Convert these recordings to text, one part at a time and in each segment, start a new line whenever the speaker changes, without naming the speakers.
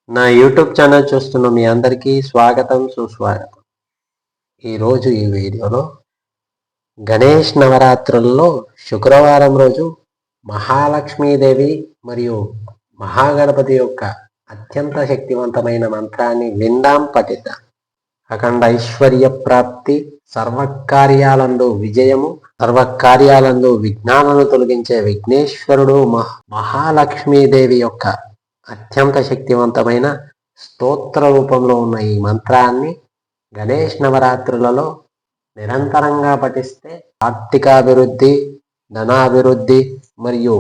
నా YouTube channel చూస్తున్న మీ అందరికీ స్వాగతం సుస్వాగతం. ఈరోజు ఈ వీడియోలో గణేష్ నవరాత్రుల్లో శుక్రవారం రోజు మహాలక్ష్మీదేవి మరియు మహాగణపతి యొక్క అత్యంత శక్తివంతమైన మంత్రాన్ని విందాం, పఠిద్దాం. అఖండ ఐశ్వర్య ప్రాప్తి, సర్వకార్యాలందు విజయము, సర్వకార్యాలందు విఘ్నాలను తొలగించే విఘ్నేశ్వరుడు మహాలక్ష్మీదేవి యొక్క అత్యంత శక్తివంతమైన స్తోత్ర రూపంలో ఉన్న ఈ మంత్రాన్ని గణేష్ నవరాత్రులలో నిరంతరంగా పఠిస్తే ఆర్థికాభివృద్ధి, ధనాభివృద్ధి మరియు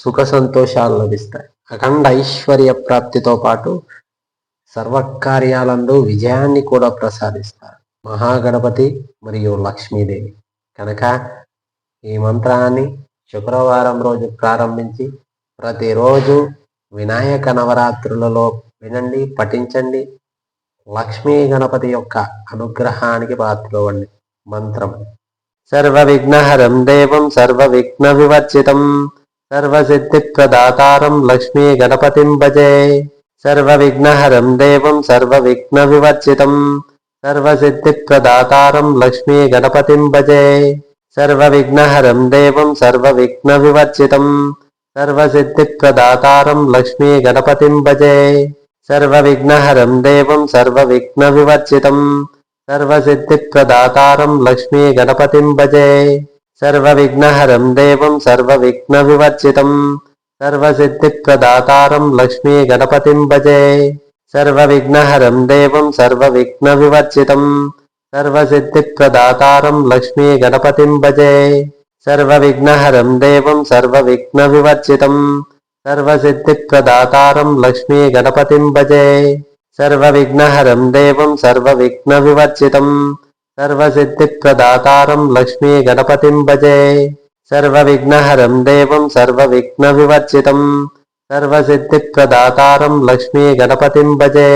సుఖ సంతోషాలు లభిస్తాయి. అఖండ ఐశ్వర్య ప్రాప్తితో పాటు సర్వకార్యాలందు విజయాన్ని కూడా ప్రసాదిస్తారు మహాగణపతి మరియు లక్ష్మీదేవి. కనుక ఈ మంత్రాన్ని శుక్రవారం రోజు ప్రారంభించి ప్రతిరోజు వినాయక నవరాత్రులలో వినండి, పఠించండి. లక్ష్మీ గణపతి యొక్క అనుగ్రహానికి పాత్రవండి. మంత్రం: సర్వ విఘ్నహరం దేవం సర్వ విఘ్న వివర్జితం సర్వసిద్ధి ప్రదాతారం లక్ష్మీ గణపతిం భజే. సర్వ విఘ్నహరం దేవం సర్వ విఘ్న వివర్జితం సర్వసిద్ధి ప్రదాతారం లక్ష్మీ గణపతిం భజే. సర్వ విఘ్నహరం దేవం సర్వ విఘ్న వివర్జితం సర్వసిద్ధి ప్రదాతారం లక్ష్మీ గణపతిం భజే. సర్వ విఘ్నహరం దేవం సర్వ విఘ్న వివర్జితం సర్వసిద్ధి ప్రదాతారం లక్ష్మీ గణపతిం భజే. సర్వ విఘ్నహరం దేవం సర్వ విఘ్న వివర్జితం సర్వసిద్ధి ప్రదాతారం లక్ష్మీ గణపతిం భజే. సర్వ విఘ్నహరం దేవం సర్వ విఘ్న వివర్జితం సర్వసిద్ధి ప్రదాతారం లక్ష్మీ గణపతిం భజే. సర్వ విఘ్నహరం దేవం సర్వ విఘ్న వివర్జితం సర్వసిద్ధి ప్రదాతారం లక్ష్మీ గణపతిం భజే. సర్వ విఘ్నహరం దేవం సర్వ విఘ్న వివర్జితం సర్వసిద్ధి ప్రదాతారం లక్ష్మీ గణపతిం భజే. సర్వ విఘ్నహరం దేవం సర్వ విఘ్న వివర్జితం సర్వసిద్ధి ప్రదాతారం లక్ష్మీ గణపతిం భజే.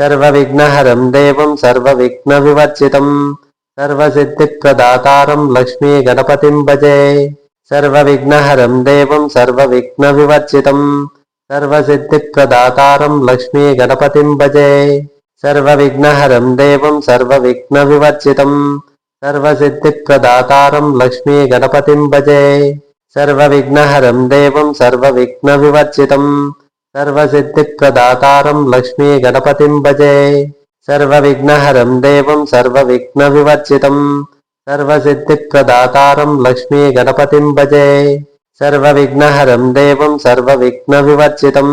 సర్వ విఘ్నహరం దేవం సర్వ విఘ్న వివర్జితం సర్వసిద్ధి ప్రదాతారం లక్ష్మీ గణపతిం భజే. సర్వ విఘ్నహరం దేవం సర్వ విఘ్న వివర్జితం సర్వసిద్ధి ప్రదాతారం లక్ష్మీ గణపతిం భజే. సర్వ విఘ్నహరం దేవం సర్వ విఘ్న వివర్జితం సర్వసిద్ధి ప్రదాతారం లక్ష్మీ గణపతిం భజే. సర్వ విఘ్నహరం దేవం సర్వ విఘ్న వివర్జితం సర్వసిద్ధి ప్రదాతారం లక్ష్మీ గణపతిం భజే. సర్వ విఘ్నహరం దేవం సర్వ విఘ్న వివర్జితం సర్వసిద్ధి ప్రదాతారం లక్ష్మీ గణపతిం భజే. సర్వ విఘ్నహరం దేవం సర్వ విఘ్న వివర్జితం సర్వసిద్ధి ప్రదాతారం లక్ష్మీ గణపతిం భజే. సర్వ విఘ్నహరం దేవం సర్వ విఘ్న వివర్జితం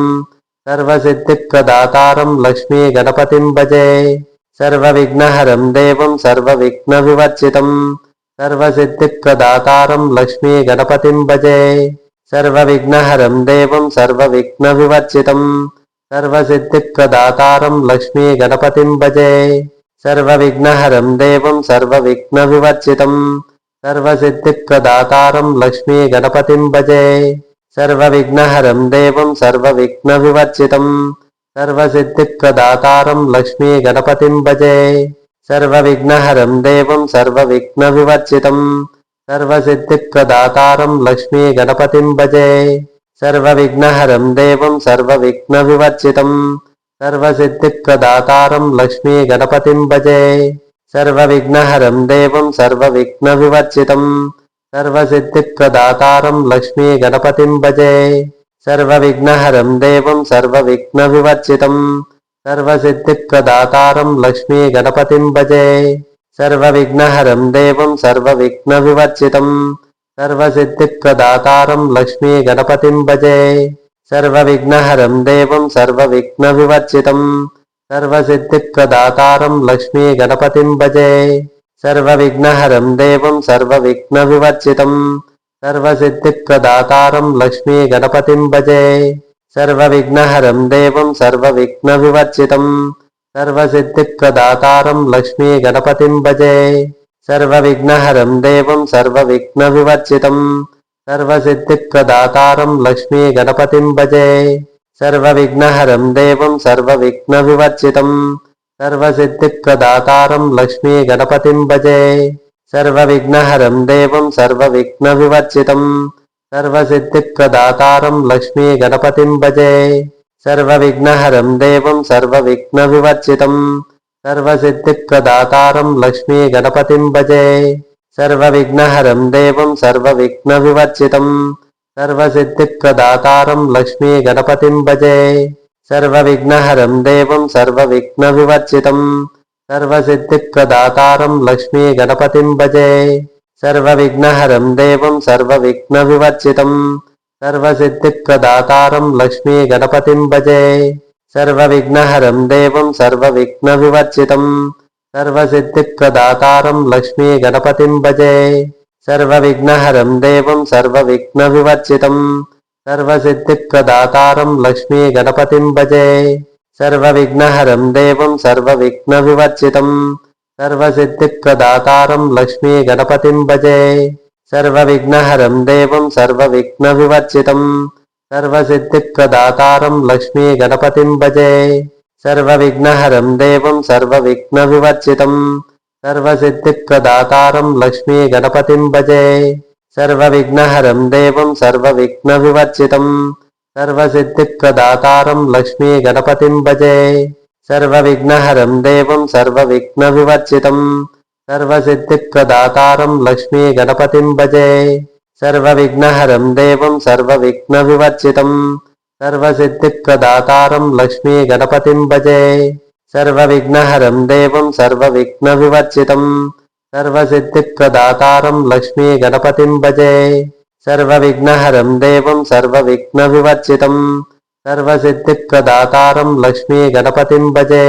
సర్వసిద్ధి ప్రదాతారం లక్ష్మీ గణపతిం భజే. సర్వ విఘ్నహరం దేవం సర్వ విఘ్న వివర్జితం సర్వసిద్ధి ప్రదాతారం లక్ష్మీ గణపతిం భజే. సర్వ విఘ్నహరం దేవం సర్వ విఘ్న వివర్జితం సర్వసిద్ధి ప్రదాతారం లక్ష్మీ గణపతిం భజే. సర్వ విఘ్నహరం దేవం సర్వ విఘ్న వివర్జితం సర్వసిద్ధి ప్రదాతారం లక్ష్మీ గణపతిం భజే. సర్వ విఘ్నహరం దేవం సర్వ విఘ్న వివర్జితం సర్వసిద్ధి ప్రదాతారం లక్ష్మీ గణపతిం భజే. సర్వ విఘ్నహరం దేవం సర్వ విఘ్న వివర్జితం సర్వసిద్ధి ప్రదాతారం లక్ష్మీ గణపతిం భజే. సర్వ విఘ్నహరం దేవం సర్వ విఘ్న వివర్జితం సర్వసిద్ధి ప్రదాతారం లక్ష్మీ గణపతిం భజే. సర్వ విఘ్నహరం దేవం సర్వ విఘ్న వివర్జితం సర్వసిద్ధి ప్రదాతారం లక్ష్మీ గణపతిం భజే. సర్వ విఘ్నహరం దేవం సర్వ విఘ్న వివర్జితం సర్వసిద్ధి ప్రదాతారం లక్ష్మీ గణపతిం భజే. సర్వ విఘ్నహరం దేవం సర్వ విఘ్న వివర్జితం సర్వసిద్ధి ప్రదాతారం లక్ష్మీ గణపతిం భజే. సర్వ విఘ్నహరం దేవం సర్వ విఘ్న వివర్జితం సర్వసిద్ధి ప్రదాతారం లక్ష్మీ గణపతిం భజే. సర్వ విఘ్నహరం దేవం సర్వ విఘ్న వివర్జితం సర్వసిద్ధి ప్రదాతారం లక్ష్మీ గణపతిం భజే. సర్వ విఘ్నహరం దేవం సర్వ విఘ్న వివర్జితం సర్వసిద్ధి ప్రదాతారం లక్ష్మీ గణపతిం భజే. సర్వ విఘ్నహరం దేవం సర్వ విఘ్న వివర్జితం సర్వసిద్ధి ప్రదాతారం లక్ష్మీ గణపతిం భజే. సర్వ విఘ్నహరం దేవం సర్వ విఘ్న వివర్జితం సర్వసిద్ధి ప్రదాతారం లక్ష్మీ గణపతిం భజే. సర్వవిఘ్నహరం దేవం సర్వవిఘ్నవివర్జితం సర్వసిద్ధిప్రదాతారం లక్ష్మీ గణపతిం భజే సర్వవిఘ్నహరం దేవం సర్వవిఘ్నవివర్జితం సర్వసిద్ధిప్రదాతారం లక్ష్మీ గణపతిం భజే సర్వవిఘ్నహరం దేవం సర్వవిఘ్నవివర్జితం సర్వసిద్ధిప్రదాతారం లక్ష్మీ గణపతిం భజే సర్వవిఘ్నహరం దేవం సర్వవిఘ్నవివర్జితం సర్వసిద్ధిప్రదాతారం లక్ష్మీ గణపతిం భజే సర్వవిఘ్నహరం దేవం సర్వవిఘ్నవివర్జితం సర్వసిద్ధిప్రదాతారం లక్ష్మీ గణపతిం భజే సర్వవిఘ్నహరం దేవం సర్వవిఘ్నవివర్జితం సర్వసిద్ధిప్రదాతారం లక్ష్మీ గణపతిం భజే సర్వవిఘ్నహరం దేవం సర్వవిఘ్నవివర్జితం సర్వసిద్ధిప్రదాతారం లక్ష్మీ గణపతిం భజే సర్వవిఘ్నహరం దేవం సర్వవిఘ్నవివర్జితం సర్వసిద్ధిప్రదాతారం లక్ష్మీ గణపతిం భజే సర్వవిఘ్నహరం దేవం సర్వవిఘ్నవివర్జితం సర్వసిద్ధిప్రదాతారం లక్ష్మీ గణపతిం భజే సర్వవిఘ్నహరం దేవం సర్వవిఘ్నవివర్జితం సర్వసిద్ధిప్రదాతారం లక్ష్మీ గణపతిం భజే సర్వవిఘ్నహరం దేవం సర్వవిఘ్నవివర్జితం సర్వసిద్ధిప్రదాతారం లక్ష్మీ గణపతిం భజే సర్వవిఘ్నహరం దేవం సర్వవిఘ్నవివర్జితం సర్వసిద్ధిప్రదాతారం లక్ష్మీ గణపతిం భజే సర్వవిఘ్నహరం దేవం సర్వవిఘ్నవివర్జితం సర్వసిద్ధిప్రదాతారం లక్ష్మీ గణపతిం భజే సర్వవిఘ్నహరం దేవం సర్వవిఘ్నవివర్జితం సర్వసిద్ధిప్రదాతారం లక్ష్మీ గణపతిం భజే సర్వవిఘ్నహరం దేవం సర్వవిఘ్నవివర్జితం సర్వసిద్ధిప్రదాతారం లక్ష్మీ గణపతిం భజే సర్వవిఘ్నహరం దేవం సర్వవిఘ్నవివర్జితం సర్వసిద్ధిప్రదాతారం లక్ష్మీ గణపతిం భజే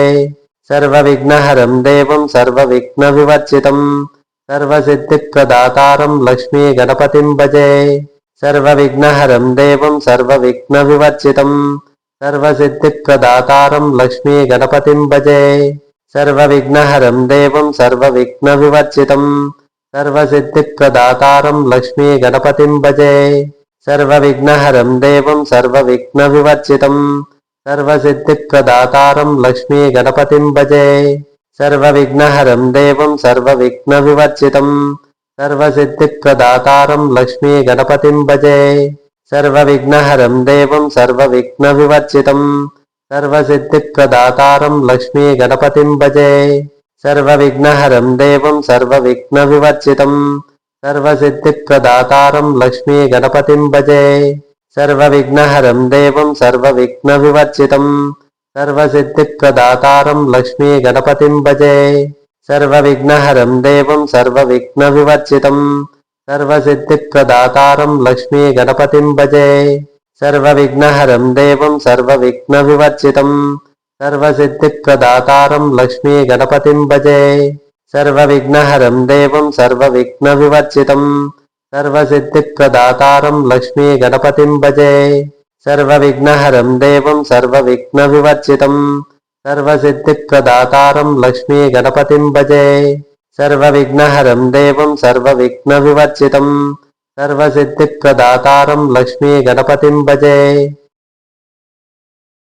సర్వవిఘ్నహరం దేవం సర్వవిఘ్నవివర్జితం సర్వసిద్ధిప్రదాతారం లక్ష్మీ గణపతిం భజే సర్వవిఘ్నహరం దేవం సర్వవిఘ్నవివర్జితం సర్వసిద్ధిప్రదాతారం లక్ష్మీ గణపతిం భజే సర్వవిఘ్నహరం దేవం సర్వవిఘ్నవివర్జితం సర్వసిద్ధిప్రదాతారం లక్ష్మీ గణపతిం భజే సర్వవిఘ్నహరం దేవం సర్వవిఘ్నవివర్జితం సర్వసిద్ధిప్రదాతారం లక్ష్మీ గణపతిం భజే సర్వవిఘ్నహరం దేవం సర్వవిఘ్నవివర్జితం సర్వసిద్ధిప్రదాతారం లక్ష్మీ గణపతిం భజే సర్వవిఘ్నహరం దేవం సర్వవిఘ్నవివర్జితం సర్వసిద్ధిప్రదాతారం లక్ష్మీ గణపతిం భజే సర్వవిఘ్నహరం దేవం సర్వవిఘ్నవివర్జితం సర్వసిద్ధిప్రదాతారం లక్ష్మీ గణపతిం భజే సర్వవిఘ్నహరం దేవం సర్వవిఘ్నవివర్జితం సర్వసిద్ధిప్రదాతారం లక్ష్మీ గణపతిం భజే సర్వవిఘ్నహరం దేవం సర్వవిఘ్నవివర్జితం సర్వసిద్ధిప్రదాతారం లక్ష్మీ గణపతిం భజే సర్వవిఘ్నహరం దేవం సర్వవిఘ్నవివర్జితం సర్వసిద్ధిప్రదాతారం లక్ష్మీ గణపతిం భజే సర్వవిఘ్నహరం దేవం సర్వవిఘ్నవివర్జితం సర్వసిద్ధిప్రదాతారం లక్ష్మీ గణపతిం భజే సర్వవిఘ్నహరం దేవం సర్వవిఘ్నవివర్జితం సర్వసిద్ధిప్రదాతారం లక్ష్మీ గణపతిం భజే సర్వవిఘ్నహరం దేవం సర్వవిఘ్నవివర్జితం సర్వసిద్ధిప్రదాతారం లక్ష్మీ గణపతిం భజే సర్వవిఘ్నహరం దేవం సర్వవిఘ్నవివర్జితం సర్వసిద్ధిప్రదాతారం లక్ష్మీ గణపతిం భజే సర్వవిఘ్నహరం దేవం సర్వవిఘ్నవివర్జితం సర్వవిఘ్నహరం దేవం సర్వవిఘ్నవివర్జితం సర్వసిద్ధిప్రదాతారం లక్ష్మీ గణపతిం భజే